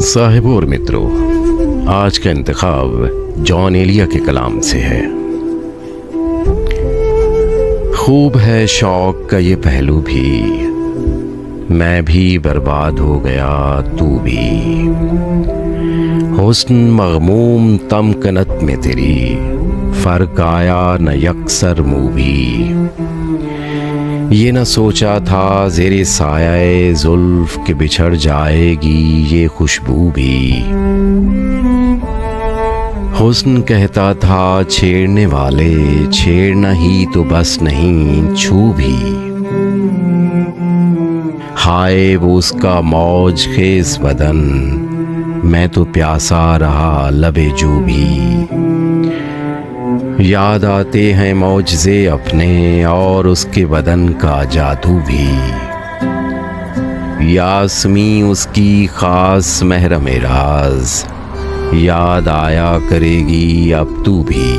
साहिबों और मित्रों, आज का इंतखाब जॉन एलिया के कलाम से है। खूब है शौक का ये पहलू भी, मैं भी बर्बाद हो गया तू भी। हुस्न मग़मूम तमकनत में तेरी, फ़र्क आया न यकसर मुँह भी। ये न सोचा था ज़ेरे साये ज़ुल्फ़ के बिछड़ जाएगी ये खुशबू भी। हुस्न कहता था छेड़ने वाले, छेड़ना ही तो बस नहीं छू भी। हाय वो उसका मौज खेज़ बदन, मैं तो प्यासा रहा लबे जू भी। याद आते हैं मौजज़े अपने और उसके बदन का जादू भी। यास्मी उसकी ख़ास महरम राज, याद आया करेगी अब तू भी।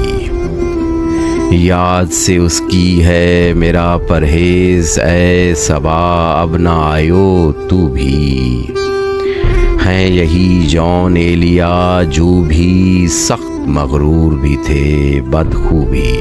याद से उसकी है मेरा परहेज़, ऐ सबा अब ना आयो तू भी। हैं यही जॉन एलिया जो भी सख्त मगरूर भी थे बदखूबी।